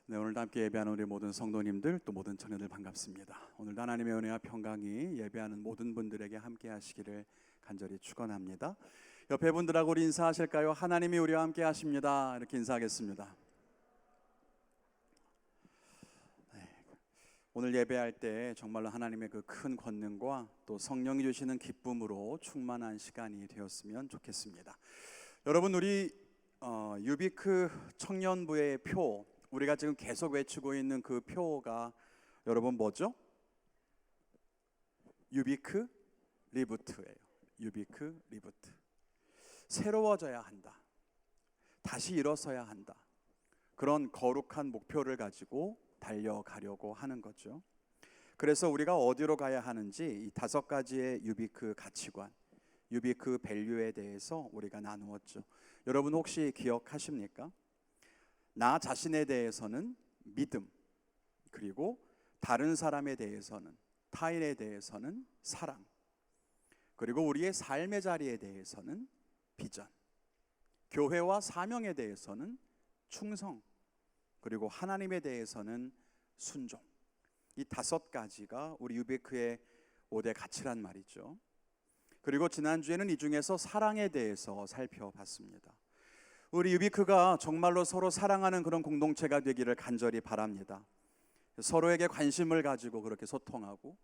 네, 오늘도 함께 예배하는 우리 모든 성도님들 또 모든 자녀들 반갑습니다. 오늘도 하나님의 은혜와 평강이 예배하는 모든 분들에게 함께 하시기를 간절히 축원합니다. 옆에 분들하고 우리 인사하실까요? 하나님이 우리와 함께 하십니다. 이렇게 인사하겠습니다. 네, 오늘 예배할 때 정말로 하나님의 그 큰 권능과 또 성령이 주시는 기쁨으로 충만한 시간이 되었으면 좋겠습니다. 여러분, 우리 유비크 청년부의 표, 우리가 지금 계속 외치고 있는 그 표가 여러분 뭐죠? 유비크 리부트예요. 유비크 리부트. 새로워져야 한다. 다시 일어서야 한다. 그런 거룩한 목표를 가지고 달려가려고 하는 거죠. 그래서 우리가 어디로 가야 하는지 이 5가지의 유비크 가치관, 유비크 밸류에 대해서 우리가 나누었죠. 여러분 혹시 기억하십니까? 나 자신에 대해서는 믿음, 그리고 다른 사람에 대해서는, 타인에 대해서는 사랑, 그리고 우리의 삶의 자리에 대해서는 비전, 교회와 사명에 대해서는 충성, 그리고 하나님에 대해서는 순종. 이 5가지가 우리 유비크의 5대 가치란 말이죠. 그리고 지난주에는 이 중에서 사랑에 대해서 살펴봤습니다. 우리 유비크가 정말로 서로 사랑하는 그런 공동체가 되기를 간절히 바랍니다. 서로에게 관심을 가지고 그렇게 소통하고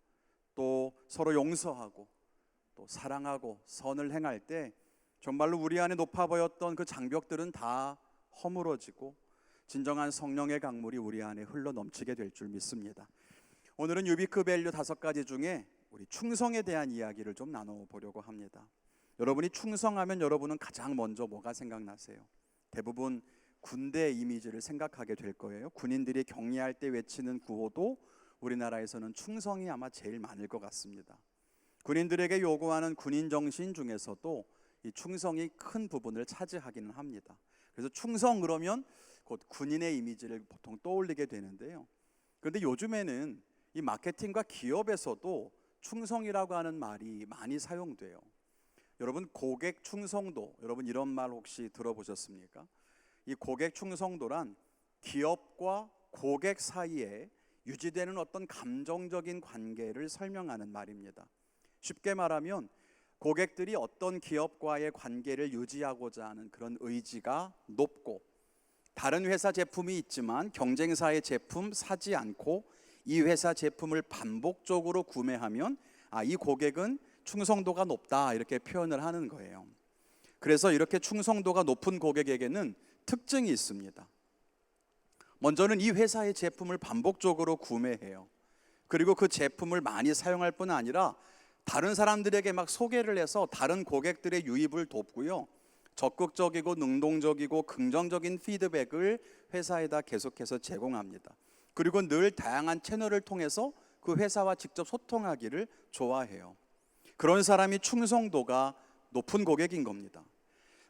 또 서로 용서하고 또 사랑하고 선을 행할 때 정말로 우리 안에 높아 보였던 그 장벽들은 다 허물어지고 진정한 성령의 강물이 우리 안에 흘러 넘치게 될 줄 믿습니다. 오늘은 유비크 밸류 5가지 중에 우리 충성에 대한 이야기를 좀 나눠보려고 합니다. 여러분이 충성하면 여러분은 가장 먼저 뭐가 생각나세요? 대부분 군대 이미지를 생각하게 될 거예요. 군인들이 격리할 때 외치는 구호도 우리나라에서는 충성이 아마 제일 많을 것 같습니다. 군인들에게 요구하는 군인 정신 중에서도 이 충성이 큰 부분을 차지하기는 합니다. 그래서 충성 그러면 곧 군인의 이미지를 보통 떠올리게 되는데요. 그런데 요즘에는 이 마케팅과 기업에서도 충성이라고 하는 말이 많이 사용돼요. 여러분 고객 충성도, 여러분 이런 말 혹시 들어보셨습니까? 이 고객 충성도란 기업과 고객 사이에 유지되는 어떤 감정적인 관계를 설명하는 말입니다. 쉽게 말하면 고객들이 어떤 기업과의 관계를 유지하고자 하는 그런 의지가 높고 다른 회사 제품이 있지만 경쟁사의 제품 사지 않고 이 회사 제품을 반복적으로 구매하면 이 고객은 충성도가 높다 이렇게 표현을 하는 거예요. 그래서 이렇게 충성도가 높은 고객에게는 특징이 있습니다. 먼저는 이 회사의 제품을 반복적으로 구매해요. 그리고 그 제품을 많이 사용할 뿐 아니라 다른 사람들에게 막 소개를 해서 다른 고객들의 유입을 돕고요. 적극적이고 능동적이고 긍정적인 피드백을 회사에다 계속해서 제공합니다. 그리고 늘 다양한 채널을 통해서 그 회사와 직접 소통하기를 좋아해요. 그런 사람이 충성도가 높은 고객인 겁니다.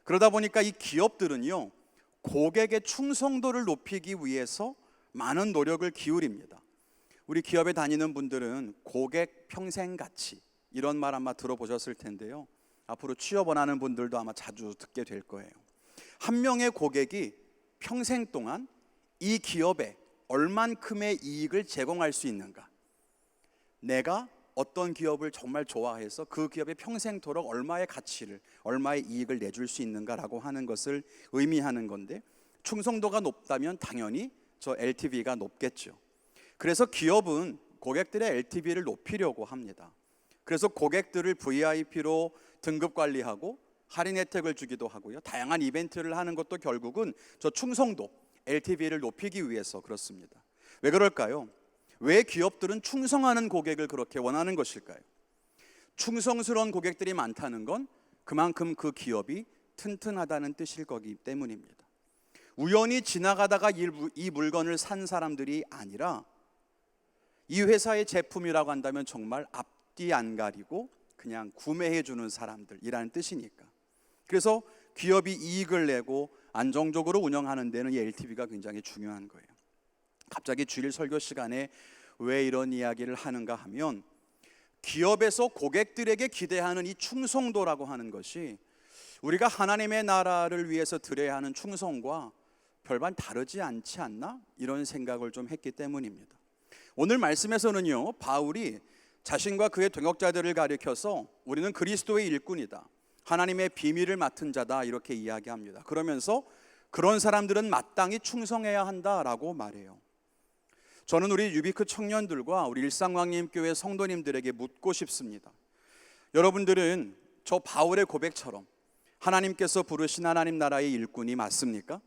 그러다 보니까 이 기업들은요, 고객의 충성도를 높이기 위해서 많은 노력을 기울입니다. 우리 기업에 다니는 분들은 고객 평생 가치, 이런 말 아마 들어보셨을 텐데요. 앞으로 취업 원하는 분들도 아마 자주 듣게 될 거예요. 한 명의 고객이 평생 동안 이 기업에 얼만큼의 이익을 제공할 수 있는가, 내가 어떤 기업을 정말 좋아해서 그 기업에 평생토록 얼마의 가치를, 얼마의 이익을 내줄 수 있는가라고 하는 것을 의미하는 건데, 충성도가 높다면 당연히 저 LTV가 높겠죠. 그래서 기업은 고객들의 LTV를 높이려고 합니다. 그래서 고객들을 VIP로 등급 관리하고 할인 혜택을 주기도 하고요. 다양한 이벤트를 하는 것도 결국은 저 충성도, LTV를 높이기 위해서 그렇습니다. 왜 그럴까요? 왜 기업들은 충성하는 고객을 그렇게 원하는 것일까요? 충성스러운 고객들이 많다는 건 그만큼 그 기업이 튼튼하다는 뜻일 거기 때문입니다. 우연히 지나가다가 이 물건을 산 사람들이 아니라 이 회사의 제품이라고 한다면 정말 앞뒤 안 가리고 그냥 구매해 주는 사람들이라는 뜻이니까. 그래서 기업이 이익을 내고 안정적으로 운영하는 데는 이 LTV가 굉장히 중요한 거예요. 갑자기 주일 설교 시간에 왜 이런 이야기를 하는가 하면, 기업에서 고객들에게 기대하는 이 충성도라고 하는 것이 우리가 하나님의 나라를 위해서 드려야 하는 충성과 별반 다르지 않지 않나? 이런 생각을 좀 했기 때문입니다. 오늘 말씀에서는요, 바울이 자신과 그의 동역자들을 가리켜서 우리는 그리스도의 일꾼이다, 하나님의 비밀을 맡은 자다, 이렇게 이야기합니다. 그러면서 그런 사람들은 마땅히 충성해야 한다라고 말해요. 저는 우리 유비크 청년들과 우리 일상왕림교회 성도님들에게 묻고 싶습니다. 여러분들은 저 바울의 고백처럼 하나님께서 부르신 하나님 나라의 일꾼이 맞습니까?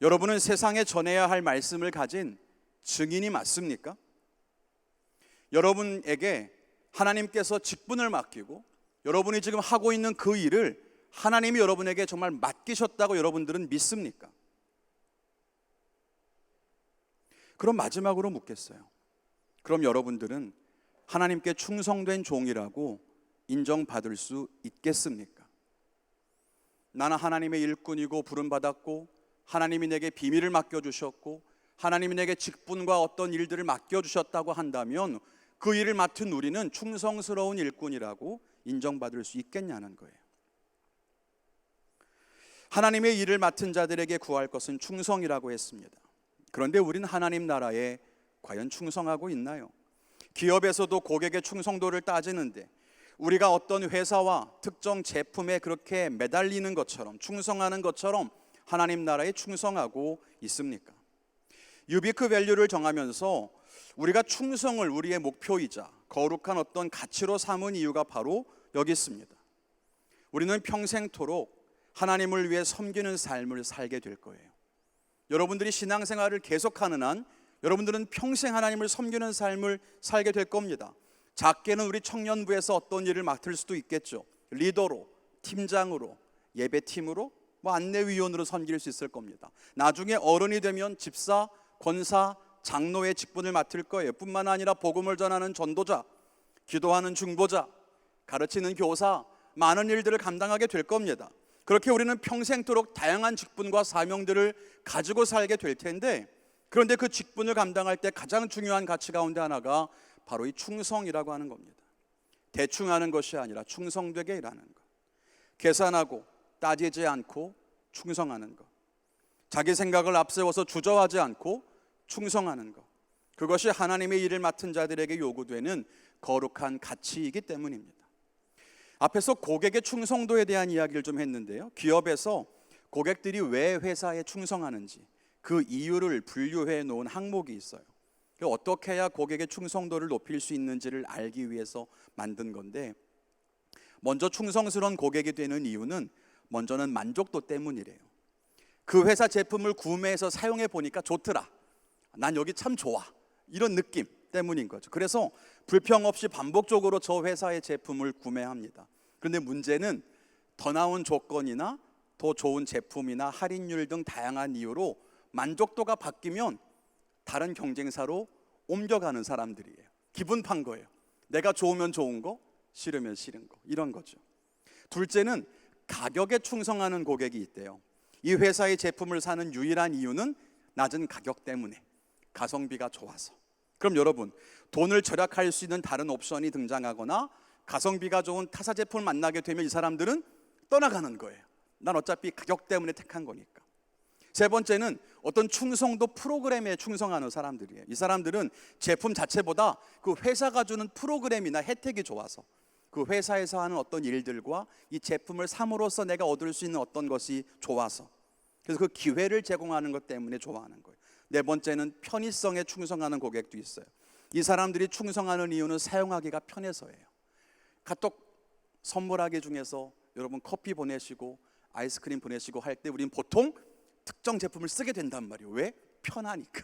여러분은 세상에 전해야 할 말씀을 가진 증인이 맞습니까? 여러분에게 하나님께서 직분을 맡기고 여러분이 지금 하고 있는 그 일을 하나님이 여러분에게 정말 맡기셨다고 여러분들은 믿습니까? 그럼 마지막으로 묻겠어요. 그럼 여러분들은 하나님께 충성된 종이라고 인정받을 수 있겠습니까? 나는 하나님의 일꾼이고 부름받았고 하나님이 내게 비밀을 맡겨주셨고 하나님이 내게 직분과 어떤 일들을 맡겨주셨다고 한다면 그 일을 맡은 우리는 충성스러운 일꾼이라고 인정받을 수 있겠냐는 거예요. 하나님의 일을 맡은 자들에게 구할 것은 충성이라고 했습니다. 그런데 우리는 하나님 나라에 과연 충성하고 있나요? 기업에서도 고객의 충성도를 따지는데 우리가 어떤 회사와 특정 제품에 그렇게 매달리는 것처럼 충성하는 것처럼 하나님 나라에 충성하고 있습니까? 유비크 밸류를 정하면서 우리가 충성을 우리의 목표이자 거룩한 어떤 가치로 삼은 이유가 바로 여기 있습니다. 우리는 평생토록 하나님을 위해 섬기는 삶을 살게 될 거예요. 여러분들이 신앙생활을 계속하는 한 여러분들은 평생 하나님을 섬기는 삶을 살게 될 겁니다. 작게는 우리 청년부에서 어떤 일을 맡을 수도 있겠죠. 리더로, 팀장으로, 예배팀으로, 안내위원으로 섬길 수 있을 겁니다. 나중에 어른이 되면 집사, 권사, 장로의 직분을 맡을 거예요. 뿐만 아니라 복음을 전하는 전도자, 기도하는 중보자, 가르치는 교사, 많은 일들을 감당하게 될 겁니다. 그렇게 우리는 평생토록 다양한 직분과 사명들을 가지고 살게 될 텐데, 그런데 그 직분을 감당할 때 가장 중요한 가치 가운데 하나가 바로 이 충성이라고 하는 겁니다. 대충 하는 것이 아니라 충성되게 일하는 것, 계산하고 따지지 않고 충성하는 것, 자기 생각을 앞세워서 주저하지 않고 충성하는 것, 그것이 하나님의 일을 맡은 자들에게 요구되는 거룩한 가치이기 때문입니다. 앞에서 고객의 충성도에 대한 이야기를 좀 했는데요, 기업에서 고객들이 왜 회사에 충성하는지 그 이유를 분류해 놓은 항목이 있어요. 어떻게 해야 고객의 충성도를 높일 수 있는지를 알기 위해서 만든 건데, 먼저 충성스러운 고객이 되는 이유는 먼저는 만족도 때문이래요. 그 회사 제품을 구매해서 사용해 보니까 좋더라, 난 여기 참 좋아, 이런 느낌 때문인 거죠. 그래서 불평 없이 반복적으로 저 회사의 제품을 구매합니다. 그런데 문제는 더 나은 조건이나 더 좋은 제품이나 할인율 등 다양한 이유로 만족도가 바뀌면 다른 경쟁사로 옮겨가는 사람들이에요. 기분 판 거예요. 내가 좋으면 좋은 거, 싫으면 싫은 거, 이런 거죠. 둘째는 가격에 충성하는 고객이 있대요. 이 회사의 제품을 사는 유일한 이유는 낮은 가격 때문에, 가성비가 좋아서. 그럼 여러분, 돈을 절약할 수 있는 다른 옵션이 등장하거나 가성비가 좋은 타사 제품을 만나게 되면 이 사람들은 떠나가는 거예요. 난 어차피 가격 때문에 택한 거니까. 세 번째는 어떤 충성도 프로그램에 충성하는 사람들이에요. 이 사람들은 제품 자체보다 그 회사가 주는 프로그램이나 혜택이 좋아서, 그 회사에서 하는 어떤 일들과 이 제품을 삼으로써 내가 얻을 수 있는 어떤 것이 좋아서, 그래서 그 기회를 제공하는 것 때문에 좋아하는 거예요. 네 번째는 편의성에 충성하는 고객도 있어요. 이 사람들이 충성하는 이유는 사용하기가 편해서예요. 카톡 선물하기 중에서 여러분 커피 보내시고 아이스크림 보내시고 할 때 우리는 보통 특정 제품을 쓰게 된단 말이에요. 왜? 편하니까,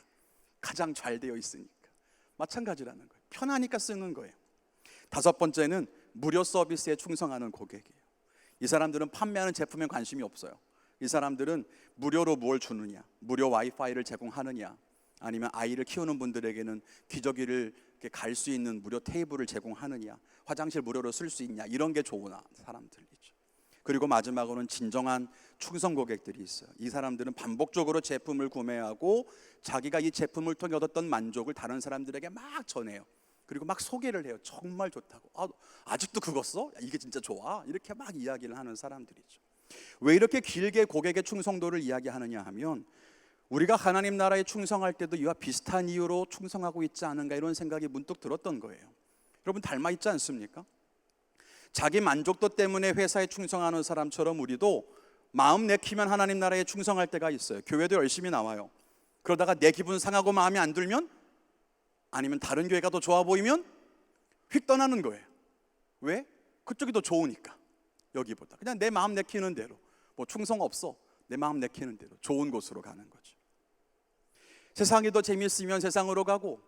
가장 잘 되어 있으니까. 마찬가지라는 거예요. 편하니까 쓰는 거예요. 다섯 번째는 무료 서비스에 충성하는 고객이에요. 이 사람들은 판매하는 제품에 관심이 없어요. 이 사람들은 무료로 뭘 주느냐, 무료 와이파이를 제공하느냐, 아니면 아이를 키우는 분들에게는 기저귀를 갈 수 있는 무료 테이블을 제공하느냐, 화장실 무료로 쓸 수 있냐, 이런 게 좋은 사람들이죠. 그리고 마지막으로는 진정한 충성 고객들이 있어요. 이 사람들은 반복적으로 제품을 구매하고 자기가 이 제품을 통해 얻었던 만족을 다른 사람들에게 막 전해요. 그리고 막 소개를 해요. 정말 좋다고. 아직도 그거 써? 이게 진짜 좋아? 이렇게 막 이야기를 하는 사람들이죠. 왜 이렇게 길게 고객의 충성도를 이야기하느냐 하면 우리가 하나님 나라에 충성할 때도 이와 비슷한 이유로 충성하고 있지 않은가 이런 생각이 문득 들었던 거예요. 여러분 닮아 있지 않습니까? 자기 만족도 때문에 회사에 충성하는 사람처럼 우리도 마음 내키면 하나님 나라에 충성할 때가 있어요. 교회도 열심히 나와요. 그러다가 내 기분 상하고 마음에 안 들면, 아니면 다른 교회가 더 좋아 보이면 휙 떠나는 거예요. 왜? 그쪽이 더 좋으니까. 여기보다 그냥 내 마음 내키는 대로, 뭐 충성 없어, 내 마음 내키는 대로 좋은 곳으로 가는 거죠. 세상이 더 재미있으면 세상으로 가고,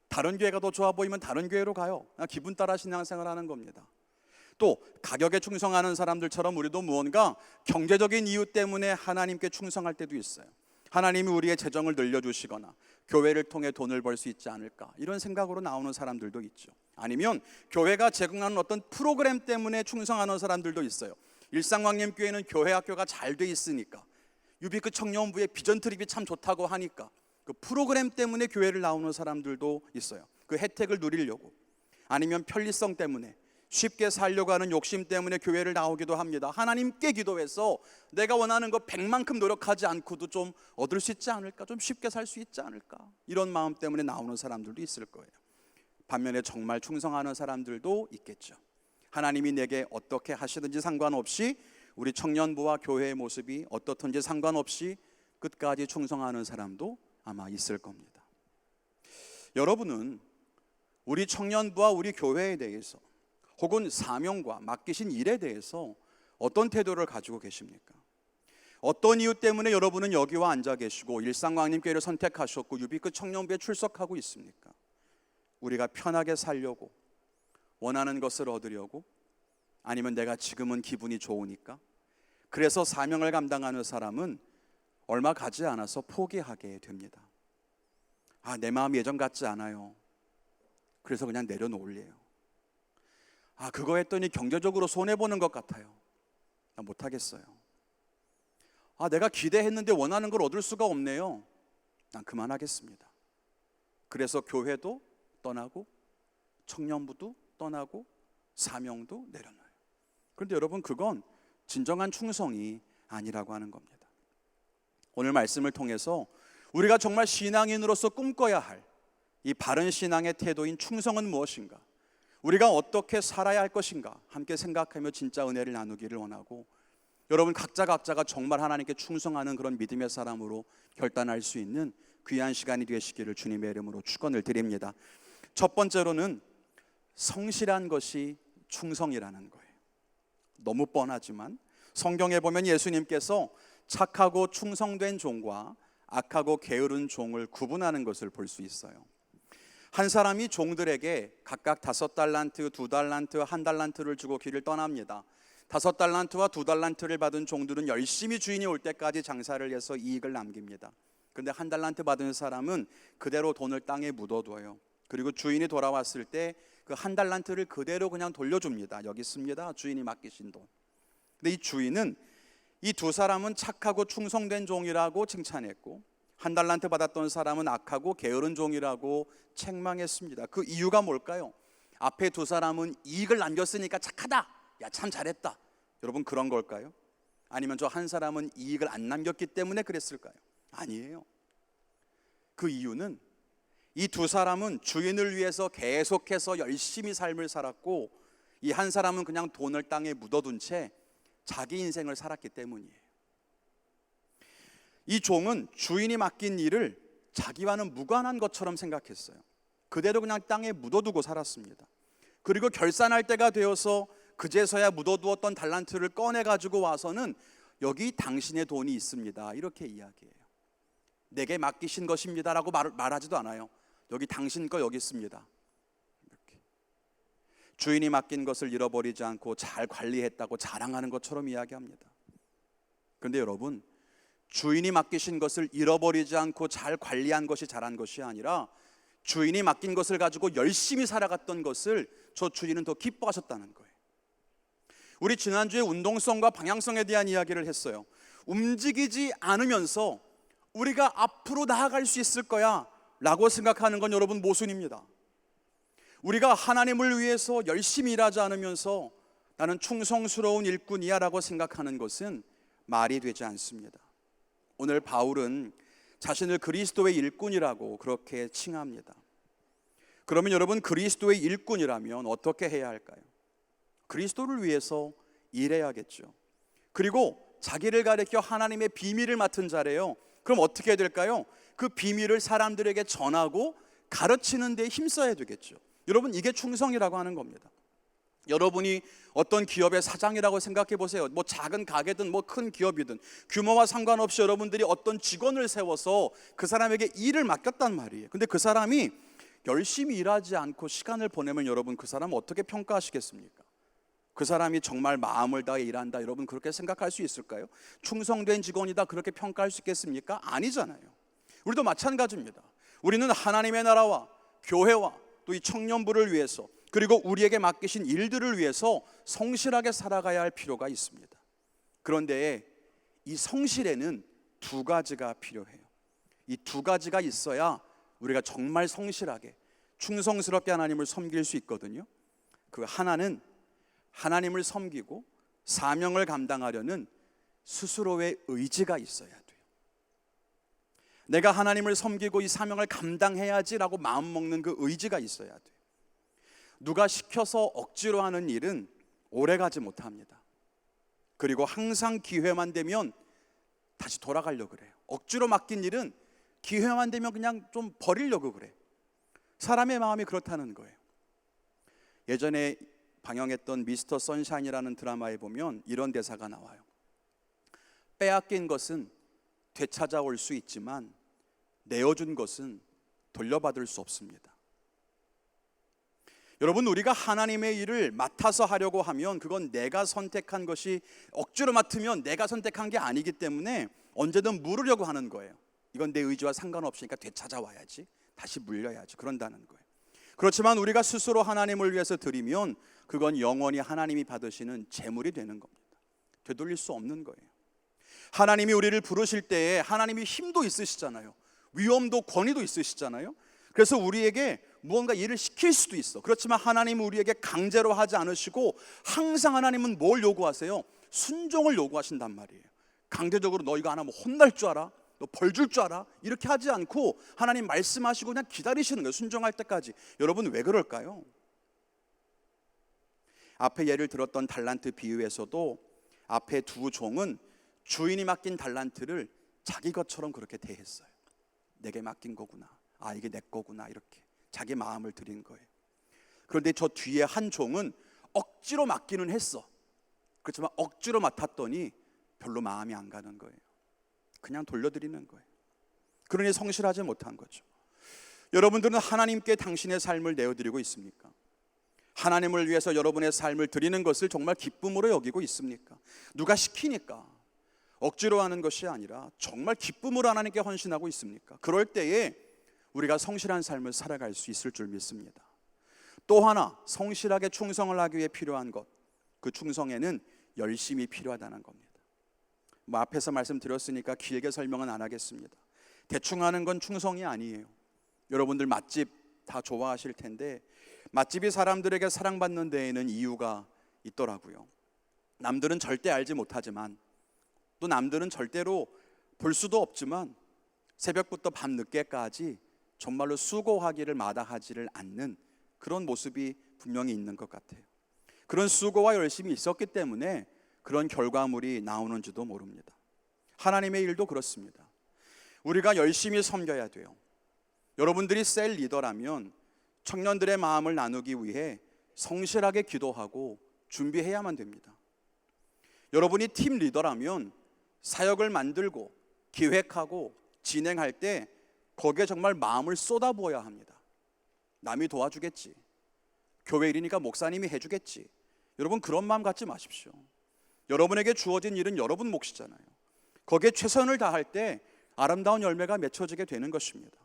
다른 교회가 더 좋아 보이면 다른 교회로 가요. 그냥 기분 따라 신앙생활 하는 겁니다. 또 가격에 충성하는 사람들처럼 우리도 무언가 경제적인 이유 때문에 하나님께 충성할 때도 있어요. 하나님이 우리의 재정을 늘려주시거나 교회를 통해 돈을 벌 수 있지 않을까, 이런 생각으로 나오는 사람들도 있죠. 아니면 교회가 제공하는 어떤 프로그램 때문에 충성하는 사람들도 있어요. 일상광림교회는 교회 학교가 잘 돼 있으니까, 유비크 청년부의 비전 트립이 참 좋다고 하니까 그 프로그램 때문에 교회를 나오는 사람들도 있어요. 그 혜택을 누리려고. 아니면 편리성 때문에, 쉽게 살려고 하는 욕심 때문에 교회를 나오기도 합니다. 하나님께 기도해서 내가 원하는 거 100만큼 노력하지 않고도 좀 얻을 수 있지 않을까, 좀 쉽게 살 수 있지 않을까, 이런 마음 때문에 나오는 사람들도 있을 거예요. 반면에 정말 충성하는 사람들도 있겠죠. 하나님이 내게 어떻게 하시든지 상관없이, 우리 청년부와 교회의 모습이 어떻든지 상관없이 끝까지 충성하는 사람도 아마 있을 겁니다. 여러분은 우리 청년부와 우리 교회에 대해서, 혹은 사명과 맡기신 일에 대해서 어떤 태도를 가지고 계십니까? 어떤 이유 때문에 여러분은 여기와 앉아 계시고 일상광림교회를 선택하셨고 유비크 청년부에 출석하고 있습니까? 우리가 편하게 살려고, 원하는 것을 얻으려고, 아니면 내가 지금은 기분이 좋으니까? 그래서 사명을 감당하는 사람은 얼마 가지 않아서 포기하게 됩니다. 내 마음이 예전 같지 않아요. 그래서 그냥 내려놓을래요. 그거 했더니 경제적으로 손해보는 것 같아요. 나 못하겠어요. 내가 기대했는데 원하는 걸 얻을 수가 없네요. 난 그만하겠습니다. 그래서 교회도 떠나고 청년부도 떠나고 사명도 내려놔요. 그런데 여러분, 그건 진정한 충성이 아니라고 하는 겁니다. 오늘 말씀을 통해서 우리가 정말 신앙인으로서 꿈꿔야 할 이 바른 신앙의 태도인 충성은 무엇인가, 우리가 어떻게 살아야 할 것인가 함께 생각하며 진짜 은혜를 나누기를 원하고, 여러분 각자가 정말 하나님께 충성하는 그런 믿음의 사람으로 결단할 수 있는 귀한 시간이 되시기를 주님의 이름으로 축원을 드립니다. 첫 번째로는 성실한 것이 충성이라는 거예요. 너무 뻔하지만 성경에 보면 예수님께서 착하고 충성된 종과 악하고 게으른 종을 구분하는 것을 볼 수 있어요. 한 사람이 종들에게 각각 5달란트, 2달란트, 1달란트를 주고 길을 떠납니다. 5달란트와 2달란트를 받은 종들은 열심히 주인이 올 때까지 장사를 해서 이익을 남깁니다. 그런데 1달란트 받은 사람은 그대로 돈을 땅에 묻어둬요. 그리고 주인이 돌아왔을 때 그 1달란트를 그대로 그냥 돌려줍니다. 여기 있습니다, 주인이 맡기신 돈. 근데 이 주인은 이 두 사람은 착하고 충성된 종이라고 칭찬했고, 1달란트 받았던 사람은 악하고 게으른 종이라고 책망했습니다. 그 이유가 뭘까요? 앞에 두 사람은 이익을 남겼으니까 착하다, 야 참 잘했다, 여러분 그런 걸까요? 아니면 저 한 사람은 이익을 안 남겼기 때문에 그랬을까요? 아니에요. 그 이유는 이 두 사람은 주인을 위해서 계속해서 열심히 삶을 살았고, 이 한 사람은 그냥 돈을 땅에 묻어둔 채 자기 인생을 살았기 때문이에요. 이 종은 주인이 맡긴 일을 자기와는 무관한 것처럼 생각했어요. 그대로 그냥 땅에 묻어두고 살았습니다. 그리고 결산할 때가 되어서 그제서야 묻어두었던 달란트를 꺼내가지고 와서는 여기 당신의 돈이 있습니다, 이렇게 이야기해요. 내게 맡기신 것입니다라고 말하지도 않아요. 여기 당신 거 여기 있습니다, 이렇게. 주인이 맡긴 것을 잃어버리지 않고 잘 관리했다고 자랑하는 것처럼 이야기합니다. 그런데 여러분, 주인이 맡기신 것을 잃어버리지 않고 잘 관리한 것이 잘한 것이 아니라, 주인이 맡긴 것을 가지고 열심히 살아갔던 것을 저 주인은 더 기뻐하셨다는 거예요. 우리 지난주에 운동성과 방향성에 대한 이야기를 했어요. 움직이지 않으면서 우리가 앞으로 나아갈 수 있을 거야 라고 생각하는 건 여러분 모순입니다. 우리가 하나님을 위해서 열심히 일하지 않으면서 나는 충성스러운 일꾼이야 라고 생각하는 것은 말이 되지 않습니다. 오늘 바울은 자신을 그리스도의 일꾼이라고 그렇게 칭합니다. 그러면 여러분, 그리스도의 일꾼이라면 어떻게 해야 할까요? 그리스도를 위해서 일해야겠죠. 그리고 자기를 가리켜 하나님의 비밀을 맡은 자래요. 그럼 어떻게 해야 될까요? 그 비밀을 사람들에게 전하고 가르치는 데 힘써야 되겠죠. 여러분, 이게 충성이라고 하는 겁니다. 여러분이 어떤 기업의 사장이라고 생각해 보세요. 뭐 작은 가게든 뭐 큰 기업이든 규모와 상관없이 여러분들이 어떤 직원을 세워서 그 사람에게 일을 맡겼단 말이에요. 근데 그 사람이 열심히 일하지 않고 시간을 보내면 여러분, 그 사람 어떻게 평가하시겠습니까? 그 사람이 정말 마음을 다해 일한다, 여러분 그렇게 생각할 수 있을까요? 충성된 직원이다, 그렇게 평가할 수 있겠습니까? 아니잖아요. 우리도 마찬가지입니다. 우리는 하나님의 나라와 교회와 또 이 청년부를 위해서, 그리고 우리에게 맡기신 일들을 위해서 성실하게 살아가야 할 필요가 있습니다. 그런데 이 성실에는 두 가지가 필요해요. 이 두 가지가 있어야 우리가 정말 성실하게 충성스럽게 하나님을 섬길 수 있거든요. 그 하나는 하나님을 섬기고 사명을 감당하려는 스스로의 의지가 있어야 돼요. 내가 하나님을 섬기고 이 사명을 감당해야지라고 마음먹는 그 의지가 있어야 돼요. 누가 시켜서 억지로 하는 일은 오래가지 못합니다. 그리고 항상 기회만 되면 다시 돌아가려고 그래요. 억지로 맡긴 일은 기회만 되면 그냥 좀 버리려고 그래. 사람의 마음이 그렇다는 거예요. 예전에 방영했던 미스터 선샤인이라는 드라마에 보면 이런 대사가 나와요. 빼앗긴 것은 되찾아올 수 있지만 내어준 것은 돌려받을 수 없습니다. 여러분, 우리가 하나님의 일을 맡아서 하려고 하면 그건 내가 선택한 것이, 억지로 맡으면 내가 선택한 게 아니기 때문에 언제든 물으려고 하는 거예요. 이건 내 의지와 상관없으니까 되찾아와야지, 다시 물려야지, 그런다는 거예요. 그렇지만 우리가 스스로 하나님을 위해서 드리면 그건 영원히 하나님이 받으시는 재물이 되는 겁니다. 되돌릴 수 없는 거예요. 하나님이 우리를 부르실 때에 하나님이 힘도 있으시잖아요. 위엄도 권위도 있으시잖아요. 그래서 우리에게 무언가 일을 시킬 수도 있어. 그렇지만 하나님은 우리에게 강제로 하지 않으시고 항상 하나님은 뭘 요구하세요? 순종을 요구하신단 말이에요. 강제적으로 너 이거 안 하면 혼날 줄 알아? 너 벌 줄 줄 알아? 이렇게 하지 않고 하나님 말씀하시고 그냥 기다리시는 거예요. 순종할 때까지. 여러분, 왜 그럴까요? 앞에 예를 들었던 달란트 비유에서도 앞에 두 종은 주인이 맡긴 달란트를 자기 것처럼 그렇게 대했어요. 내게 맡긴 거구나, 아 이게 내 거구나, 이렇게 자기 마음을 드린 거예요. 그런데 저 뒤에 한 종은 억지로 맡기는 했어. 그렇지만 억지로 맡았더니 별로 마음이 안 가는 거예요. 그냥 돌려드리는 거예요. 그러니 성실하지 못한 거죠. 여러분들은 하나님께 당신의 삶을 내어드리고 있습니까? 하나님을 위해서 여러분의 삶을 드리는 것을 정말 기쁨으로 여기고 있습니까? 누가 시키니까 억지로 하는 것이 아니라 정말 기쁨으로 하나님께 헌신하고 있습니까? 그럴 때에 우리가 성실한 삶을 살아갈 수 있을 줄 믿습니다. 또 하나, 성실하게 충성을 하기 위해 필요한 것, 그 충성에는 열심이 필요하다는 겁니다. 뭐 앞에서 말씀드렸으니까 길게 설명은 안 하겠습니다. 대충 하는 건 충성이 아니에요. 여러분들 맛집 다 좋아하실 텐데 맛집이 사람들에게 사랑받는 데에는 이유가 있더라고요. 남들은 절대 알지 못하지만, 또 남들은 절대로 볼 수도 없지만 새벽부터 밤늦게까지 정말로 수고하기를 마다하지를 않는 그런 모습이 분명히 있는 것 같아요. 그런 수고와 열심이 있었기 때문에 그런 결과물이 나오는지도 모릅니다. 하나님의 일도 그렇습니다. 우리가 열심히 섬겨야 돼요. 여러분들이 셀 리더라면 청년들의 마음을 나누기 위해 성실하게 기도하고 준비해야만 됩니다. 여러분이 팀 리더라면 사역을 만들고 기획하고 진행할 때 거기에 정말 마음을 쏟아부어야 합니다. 남이 도와주겠지, 교회 일이니까 목사님이 해주겠지, 여러분 그런 마음 갖지 마십시오. 여러분에게 주어진 일은 여러분 몫이잖아요. 거기에 최선을 다할 때 아름다운 열매가 맺혀지게 되는 것입니다.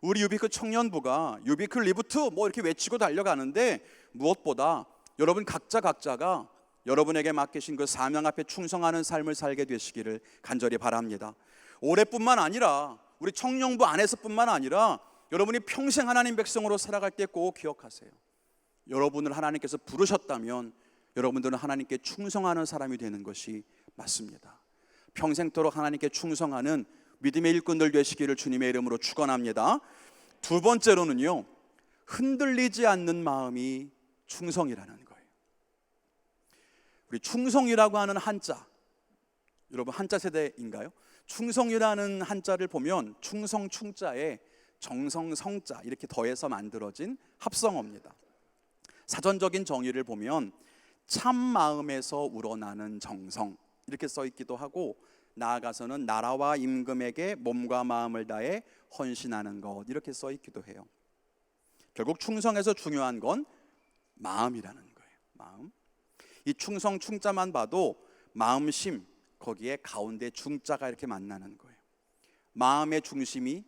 우리 유비크 청년부가 유비크 리부트 뭐 이렇게 외치고 달려가는데 무엇보다 여러분 각자가 여러분에게 맡기신 그 사명 앞에 충성하는 삶을 살게 되시기를 간절히 바랍니다. 올해뿐만 아니라 우리 청년부 안에서뿐만 아니라 여러분이 평생 하나님 백성으로 살아갈 때 꼭 기억하세요. 여러분을 하나님께서 부르셨다면 여러분들은 하나님께 충성하는 사람이 되는 것이 맞습니다. 평생토록 하나님께 충성하는 믿음의 일꾼들 되시기를 주님의 이름으로 축원합니다. 두 번째로는요, 흔들리지 않는 마음이 충성이라는 거예요. 우리 충성이라고 하는 한자, 여러분 한자 세대인가요? 충성이라는 한자를 보면 충성 충자에 정성 성자 이렇게 더해서 만들어진 합성어입니다. 사전적인 정의를 보면 참 마음에서 우러나는 정성 이렇게 써 있기도 하고, 나아가서는 나라와 임금에게 몸과 마음을 다해 헌신하는 것 이렇게 써 있기도 해요. 결국 충성에서 중요한 건 마음이라는 거예요. 마음. 이 충성 충자만 봐도 마음심, 거기에 가운데 중자가 이렇게 만나는 거예요. 마음의 중심이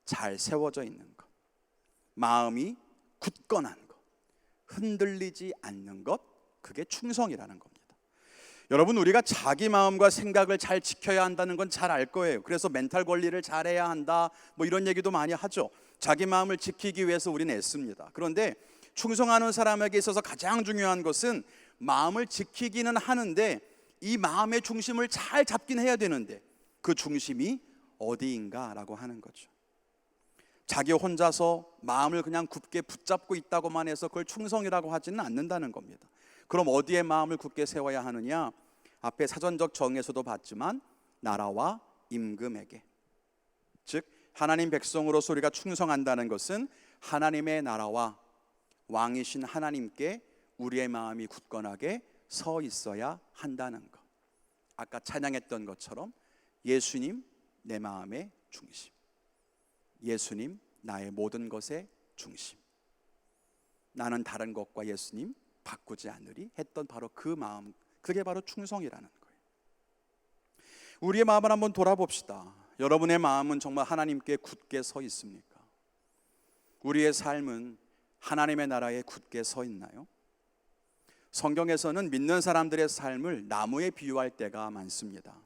잘 세워져 있는 것, 마음이 굳건한 것, 흔들리지 않는 것, 그게 충성이라는 겁니다. 여러분, 우리가 자기 마음과 생각을 잘 지켜야 한다는 건 잘 알 거예요. 그래서 멘탈 관리를 잘해야 한다, 뭐 이런 얘기도 많이 하죠. 자기 마음을 지키기 위해서 우리는 애씁니다. 그런데 충성하는 사람에게 있어서 가장 중요한 것은 마음을 지키기는 하는데 이 마음의 중심을 잘 잡긴 해야 되는데 그 중심이 어디인가라고 하는 거죠. 자기 혼자서 마음을 그냥 굳게 붙잡고 있다고만 해서 그걸 충성이라고 하지는 않는다는 겁니다. 그럼 어디에 마음을 굳게 세워야 하느냐? 앞에 사전적 정에서도 봤지만 나라와 임금에게, 즉 하나님 백성으로서 우리가 충성한다는 것은 하나님의 나라와 왕이신 하나님께 우리의 마음이 굳건하게 서 있어야 한다는 것. 아까 찬양했던 것처럼 예수님 내 마음의 중심, 예수님 나의 모든 것의 중심, 나는 다른 것과 예수님 바꾸지 않으리 했던 바로 그 마음, 그게 바로 충성이라는 거예요. 우리의 마음을 한번 돌아봅시다. 여러분의 마음은 정말 하나님께 굳게 서 있습니까? 우리의 삶은 하나님의 나라에 굳게 서 있나요? 성경에서는 믿는 사람들의 삶을 나무에 비유할 때가 많습니다.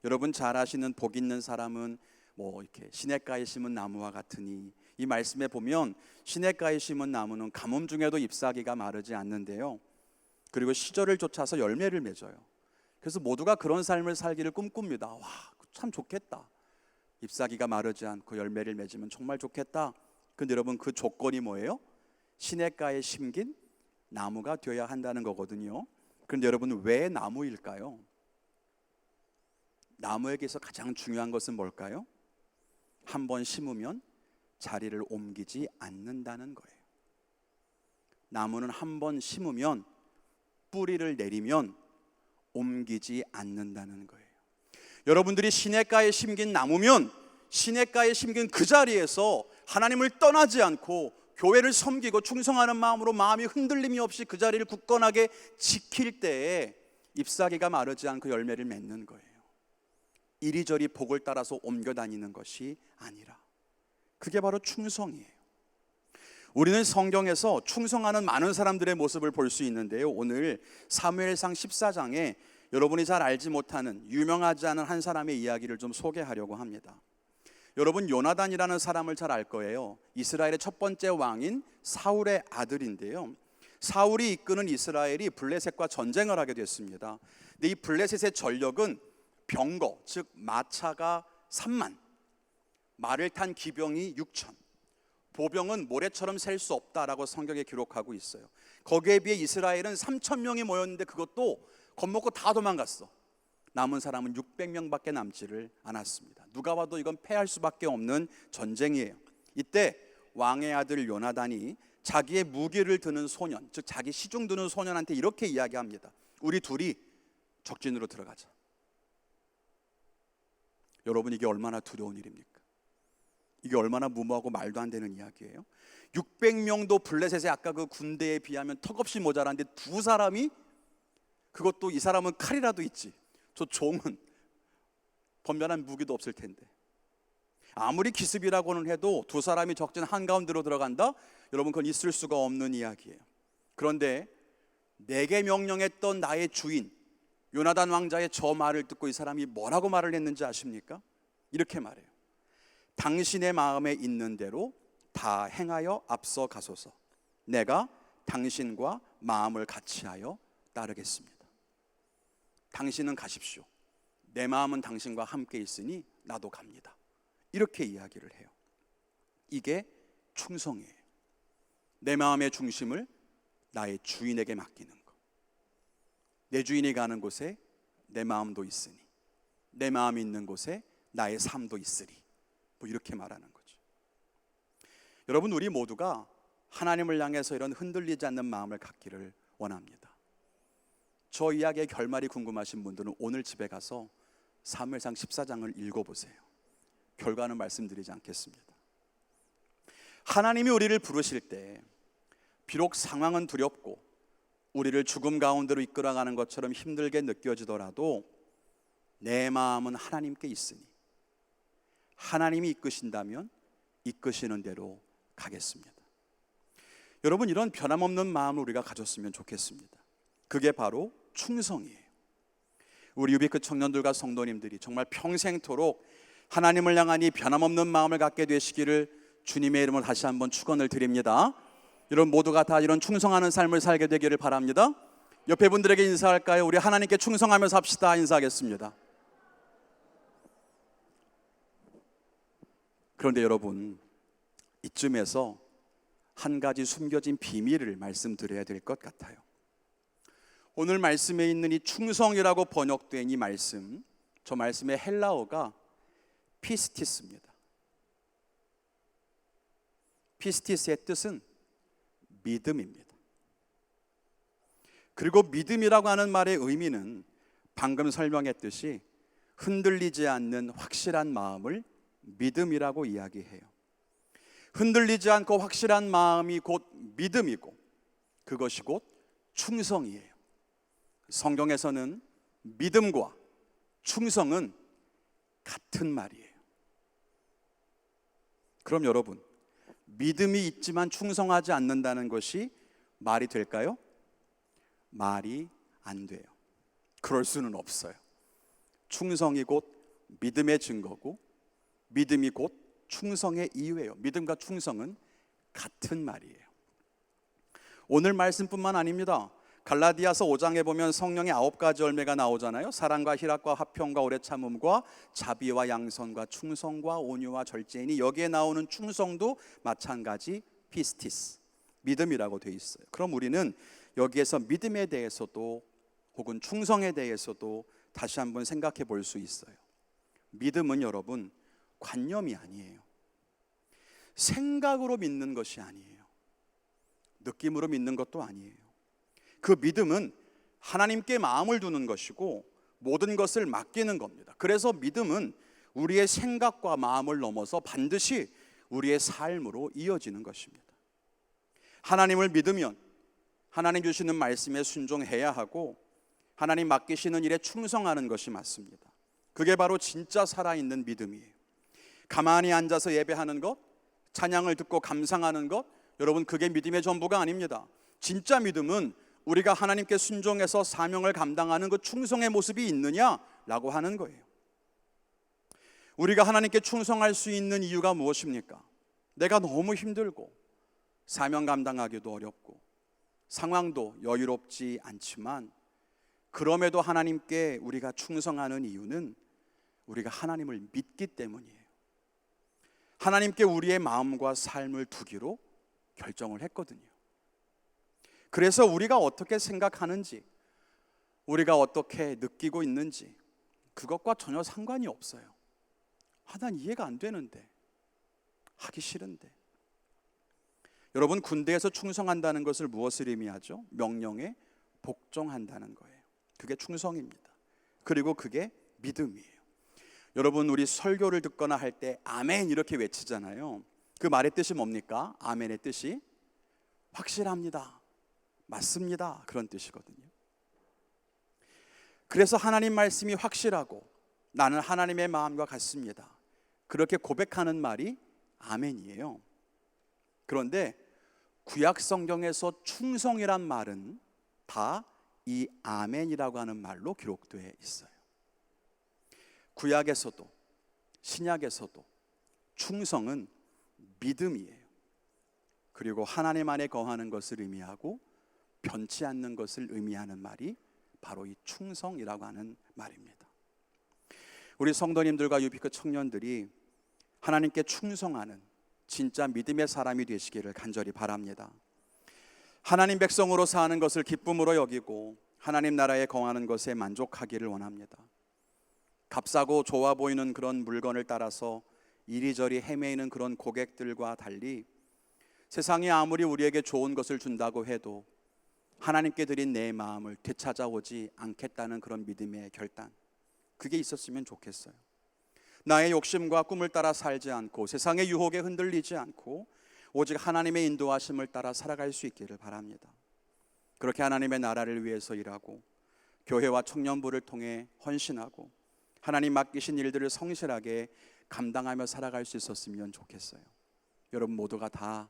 여러분 잘 아시는 복 있는 사람은 이렇게 시냇가에 심은 나무와 같으니, 이 말씀에 보면 시냇가에 심은 나무는 가뭄 중에도 잎사귀가 마르지 않는데요, 그리고 시절을 쫓아서 열매를 맺어요. 그래서 모두가 그런 삶을 살기를 꿈꿉니다. 와, 참 좋겠다. 잎사귀가 마르지 않고 열매를 맺으면 정말 좋겠다. 근데 여러분 그 조건이 뭐예요? 시냇가에 심긴 나무가 되어야 한다는 거거든요. 그런데 여러분 왜 나무일까요? 나무에게서 가장 중요한 것은 뭘까요? 한번 심으면 자리를 옮기지 않는다는 거예요. 나무는 한번 심으면 뿌리를 내리면 옮기지 않는다는 거예요. 여러분들이 시냇가에 심긴 나무면 시냇가에 심긴 그 자리에서 하나님을 떠나지 않고 교회를 섬기고 충성하는 마음으로 마음이 흔들림이 없이 그 자리를 굳건하게 지킬 때에 잎사귀가 마르지 않고 열매를 맺는 거예요. 이리저리 복을 따라서 옮겨 다니는 것이 아니라, 그게 바로 충성이에요. 우리는 성경에서 충성하는 많은 사람들의 모습을 볼 수 있는데요, 오늘 사무엘상 14장에 여러분이 잘 알지 못하는 유명하지 않은 한 사람의 이야기를 좀 소개하려고 합니다. 여러분 요나단이라는 사람을 잘 알 거예요. 이스라엘의 첫 번째 왕인 사울의 아들인데요, 사울이 이끄는 이스라엘이 블레셋과 전쟁을 하게 됐습니다. 근데 이 블레셋의 전력은 병거, 즉 마차가 3만, 말을 탄 기병이 6천, 보병은 모래처럼 셀 수 없다라고 성경에 기록하고 있어요. 거기에 비해 이스라엘은 3천 명이 모였는데 그것도 겁먹고 다 도망갔어. 남은 사람은 600명밖에 남지를 않았습니다. 누가 봐도 이건 패할 수밖에 없는 전쟁이에요. 이때 왕의 아들 요나단이 자기의 무기를 드는 소년, 즉 자기 시중 드는 소년한테 이렇게 이야기합니다. 우리 둘이 적진으로 들어가자. 여러분 이게 얼마나 두려운 일입니까? 이게 얼마나 무모하고 말도 안 되는 이야기예요. 600명도 블레셋의 아까 그 군대에 비하면 턱없이 모자란데 두 사람이, 그것도 이 사람은 칼이라도 있지, 저 종은 번변한 무기도 없을 텐데, 아무리 기습이라고는 해도 두 사람이 적진 한가운데로 들어간다? 여러분 그건 있을 수가 없는 이야기예요. 그런데 내게 명령했던 나의 주인 요나단 왕자의 저 말을 듣고 이 사람이 뭐라고 말을 했는지 아십니까? 이렇게 말해요. 당신의 마음에 있는 대로 다 행하여 앞서 가소서. 내가 당신과 마음을 같이하여 따르겠습니다. 당신은 가십시오. 내 마음은 당신과 함께 있으니 나도 갑니다. 이렇게 이야기를 해요. 이게 충성이에요. 내 마음의 중심을 나의 주인에게 맡기는 것. 내 주인이 가는 곳에 내 마음도 있으니, 내 마음이 있는 곳에 나의 삶도 있으리. 뭐 이렇게 말하는 거죠. 여러분, 우리 모두가 하나님을 향해서 이런 흔들리지 않는 마음을 갖기를 원합니다. 저 이야기의 결말이 궁금하신 분들은 오늘 집에 가서 사무엘상 14장을 읽어보세요. 결과는 말씀드리지 않겠습니다. 하나님이 우리를 부르실 때 비록 상황은 두렵고 우리를 죽음 가운데로 이끌어가는 것처럼 힘들게 느껴지더라도 내 마음은 하나님께 있으니 하나님이 이끄신다면 이끄시는 대로 가겠습니다. 여러분, 이런 변함없는 마음을 우리가 가졌으면 좋겠습니다. 그게 바로 충성이에요. 우리 유비크 청년들과 성도님들이 정말 평생토록 하나님을 향한 이 변함없는 마음을 갖게 되시기를 주님의 이름으로 다시 한번 축원을 드립니다. 여러분 모두가 다 이런 충성하는 삶을 살게 되기를 바랍니다. 옆에 분들에게 인사할까요? 우리 하나님께 충성하며 삽시다. 인사하겠습니다. 그런데 여러분, 이쯤에서 한 가지 숨겨진 비밀을 말씀드려야 될 것 같아요. 오늘 말씀에 있는 이 충성이라고 번역된 이 말씀, 저 말씀의 헬라어가 피스티스입니다. 피스티스의 뜻은 믿음입니다. 그리고 믿음이라고 하는 말의 의미는 방금 설명했듯이 흔들리지 않는 확실한 마음을 믿음이라고 이야기해요. 흔들리지 않고 확실한 마음이 곧 믿음이고 그것이 곧 충성이에요. 성경에서는 믿음과 충성은 같은 말이에요. 그럼 여러분, 믿음이 있지만 충성하지 않는다는 것이 말이 될까요? 말이 안 돼요. 그럴 수는 없어요. 충성이 곧 믿음의 증거고 믿음이 곧 충성의 이유예요. 믿음과 충성은 같은 말이에요. 오늘 말씀뿐만 아닙니다. 갈라디아서 5장에 보면 성령의 9가지 열매가 나오잖아요. 사랑과 희락과 화평과 오래 참음과 자비와 양선과 충성과 온유와 절제이니 여기에 나오는 충성도 마찬가지 피스티스, 믿음이라고 돼 있어요. 그럼 우리는 여기에서 믿음에 대해서도 혹은 충성에 대해서도 다시 한번 생각해 볼 수 있어요. 믿음은 여러분 관념이 아니에요. 생각으로 믿는 것이 아니에요. 느낌으로 믿는 것도 아니에요. 그 믿음은 하나님께 마음을 두는 것이고 모든 것을 맡기는 겁니다. 그래서 믿음은 우리의 생각과 마음을 넘어서 반드시 우리의 삶으로 이어지는 것입니다. 하나님을 믿으면 하나님 주시는 말씀에 순종해야 하고 하나님 맡기시는 일에 충성하는 것이 맞습니다. 그게 바로 진짜 살아있는 믿음이에요. 가만히 앉아서 예배하는 것, 찬양을 듣고 감상하는 것, 여러분 그게 믿음의 전부가 아닙니다. 진짜 믿음은 우리가 하나님께 순종해서 사명을 감당하는 그 충성의 모습이 있느냐라고 하는 거예요. 우리가 하나님께 충성할 수 있는 이유가 무엇입니까? 내가 너무 힘들고 사명 감당하기도 어렵고 상황도 여유롭지 않지만 그럼에도 하나님께 우리가 충성하는 이유는 우리가 하나님을 믿기 때문이에요. 하나님께 우리의 마음과 삶을 두기로 결정을 했거든요. 그래서 우리가 어떻게 생각하는지, 우리가 어떻게 느끼고 있는지 그것과 전혀 상관이 없어요. 난 이해가 안 되는데, 하기 싫은데. 여러분, 군대에서 충성한다는 것을 무엇을 의미하죠? 명령에 복종한다는 거예요. 그게 충성입니다. 그리고 그게 믿음이에요. 여러분, 우리 설교를 듣거나 할 때 아멘 이렇게 외치잖아요. 그 말의 뜻이 뭡니까? 아멘의 뜻이 확실합니다, 맞습니다, 그런 뜻이거든요. 그래서 하나님 말씀이 확실하고 나는 하나님의 마음과 같습니다, 그렇게 고백하는 말이 아멘이에요. 그런데 구약 성경에서 충성이란 말은 다 이 아멘이라고 하는 말로 기록되어 있어요. 구약에서도 신약에서도 충성은 믿음이에요. 그리고 하나님 안에 거하는 것을 의미하고 변치 않는 것을 의미하는 말이 바로 이 충성이라고 하는 말입니다. 우리 성도님들과 유비크 청년들이 하나님께 충성하는 진짜 믿음의 사람이 되시기를 간절히 바랍니다. 하나님 백성으로 사는 것을 기쁨으로 여기고 하나님 나라에 거하는 것에 만족하기를 원합니다. 값싸고 좋아 보이는 그런 물건을 따라서 이리저리 헤매이는 그런 고객들과 달리 세상이 아무리 우리에게 좋은 것을 준다고 해도 하나님께 드린 내 마음을 되찾아오지 않겠다는 그런 믿음의 결단, 그게 있었으면 좋겠어요. 나의 욕심과 꿈을 따라 살지 않고 세상의 유혹에 흔들리지 않고 오직 하나님의 인도하심을 따라 살아갈 수 있기를 바랍니다. 그렇게 하나님의 나라를 위해서 일하고 교회와 청년부를 통해 헌신하고 하나님 맡기신 일들을 성실하게 감당하며 살아갈 수 있었으면 좋겠어요. 여러분 모두가 다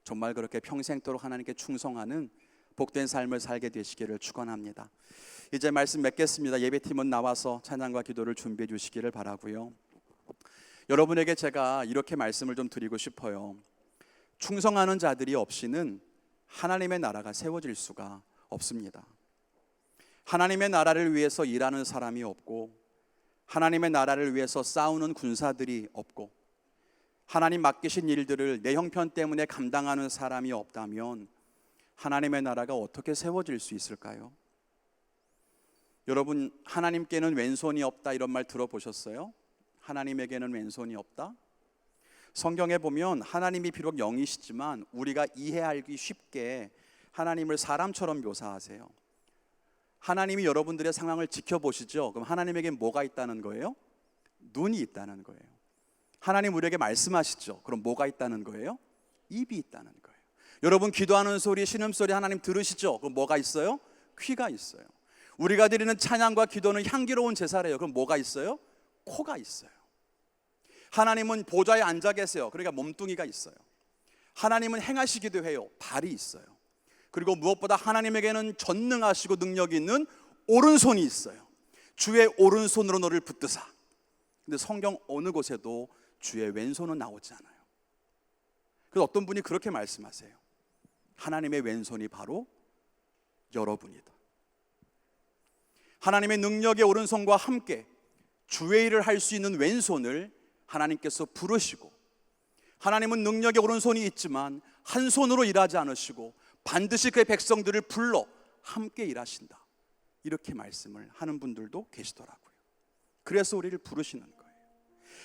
정말 그렇게 평생도록 하나님께 충성하는 복된 삶을 살게 되시기를 축원합니다. 이제 말씀 맺겠습니다. 예배팀은 나와서 찬양과 기도를 준비해 주시기를 바라고요. 여러분에게 제가 이렇게 말씀을 좀 드리고 싶어요. 충성하는 자들이 없이는 하나님의 나라가 세워질 수가 없습니다. 하나님의 나라를 위해서 일하는 사람이 없고 하나님의 나라를 위해서 싸우는 군사들이 없고 하나님 맡기신 일들을 내 형편 때문에 감당하는 사람이 없다면 하나님의 나라가 어떻게 세워질 수 있을까요? 여러분, 하나님께는 왼손이 없다 이런 말 들어보셨어요? 하나님에게는 왼손이 없다? 성경에 보면 하나님이 비록 영이시지만 우리가 이해하기 쉽게 하나님을 사람처럼 묘사하세요. 하나님이 여러분들의 상황을 지켜보시죠? 그럼 하나님에게 뭐가 있다는 거예요? 눈이 있다는 거예요. 하나님 우리에게 말씀하시죠? 그럼 뭐가 있다는 거예요? 입이 있다는 거예요. 여러분 기도하는 소리, 신음소리 하나님 들으시죠? 그럼 뭐가 있어요? 귀가 있어요. 우리가 드리는 찬양과 기도는 향기로운 제사래요. 그럼 뭐가 있어요? 코가 있어요. 하나님은 보좌에 앉아 계세요. 그러니까 몸뚱이가 있어요. 하나님은 행하시기도 해요. 발이 있어요. 그리고 무엇보다 하나님에게는 전능하시고 능력이 있는 오른손이 있어요. 주의 오른손으로 너를 붙드사. 근데 성경 어느 곳에도 주의 왼손은 나오지 않아요. 그래서 어떤 분이 그렇게 말씀하세요. 하나님의 왼손이 바로 여러분이다. 하나님의 능력의 오른손과 함께 주의 일을 할 수 있는 왼손을 하나님께서 부르시고, 하나님은 능력의 오른손이 있지만 한 손으로 일하지 않으시고 반드시 그의 백성들을 불러 함께 일하신다, 이렇게 말씀을 하는 분들도 계시더라고요. 그래서 우리를 부르시는 거예요.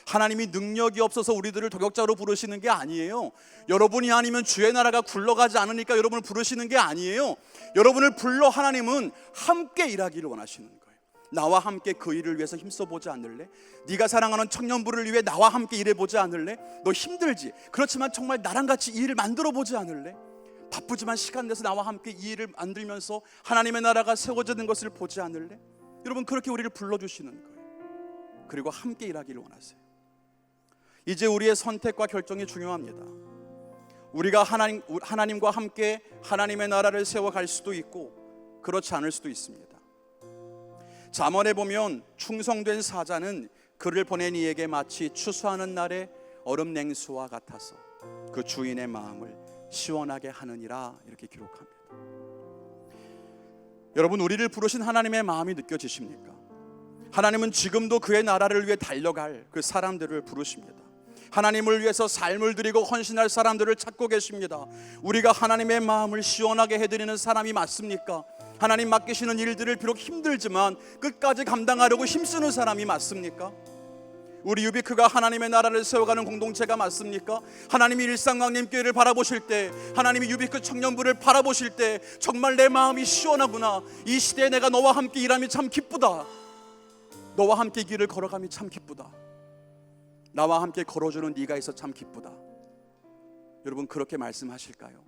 하나님이 능력이 없어서 우리들을 도격자로 부르시는 게 아니에요. 여러분이 아니면 주의 나라가 굴러가지 않으니까 여러분을 부르시는 게 아니에요. 여러분을 불러 하나님은 함께 일하기를 원하시는 거예요. 나와 함께 그 일을 위해서 힘써보지 않을래? 네가 사랑하는 청년부를 위해 나와 함께 일해보지 않을래? 너 힘들지? 그렇지만 정말 나랑 같이 이 일을 만들어보지 않을래? 바쁘지만 시간 내서 나와 함께 이 일을 만들면서 하나님의 나라가 세워지는 것을 보지 않을래? 여러분 그렇게 우리를 불러주시는 거예요. 그리고 함께 일하기를 원하세요. 이제 우리의 선택과 결정이 중요합니다. 우리가 하나님과 함께 하나님의 나라를 세워갈 수도 있고 그렇지 않을 수도 있습니다. 잠언에 보면 충성된 사자는 그를 보낸 이에게 마치 추수하는 날의 얼음 냉수와 같아서 그 주인의 마음을 시원하게 하느니라, 이렇게 기록합니다. 여러분, 우리를 부르신 하나님의 마음이 느껴지십니까? 하나님은 지금도 그의 나라를 위해 달려갈 그 사람들을 부르십니다. 하나님을 위해서 삶을 드리고 헌신할 사람들을 찾고 계십니다. 우리가 하나님의 마음을 시원하게 해드리는 사람이 맞습니까? 하나님 맡기시는 일들을 비록 힘들지만 끝까지 감당하려고 힘쓰는 사람이 맞습니까? 우리 유비크가 하나님의 나라를 세워가는 공동체가 맞습니까? 하나님이 일상광림교회를 바라보실 때, 하나님이 유비크 청년부를 바라보실 때 정말 내 마음이 시원하구나, 이 시대에 내가 너와 함께 일함이 참 기쁘다, 너와 함께 길을 걸어감이 참 기쁘다, 나와 함께 걸어주는 네가 있어 참 기쁘다, 여러분 그렇게 말씀하실까요?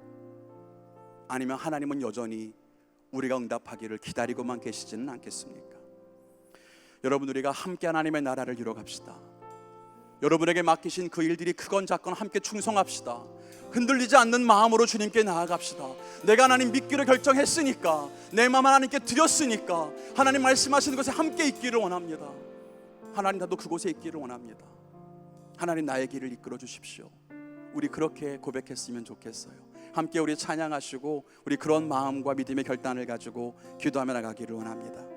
아니면 하나님은 여전히 우리가 응답하기를 기다리고만 계시지는 않겠습니까? 여러분, 우리가 함께 하나님의 나라를 이뤄갑시다. 여러분에게 맡기신 그 일들이 크건 작건 함께 충성합시다. 흔들리지 않는 마음으로 주님께 나아갑시다. 내가 하나님 믿기로 결정했으니까, 내 마음 하나님께 드렸으니까 하나님 말씀하시는 것에 함께 있기를 원합니다. 하나님, 나도 그곳에 있기를 원합니다. 하나님, 나의 길을 이끌어 주십시오. 우리 그렇게 고백했으면 좋겠어요. 함께 우리 찬양하시고 우리 그런 마음과 믿음의 결단을 가지고 기도하며 나가기를 원합니다.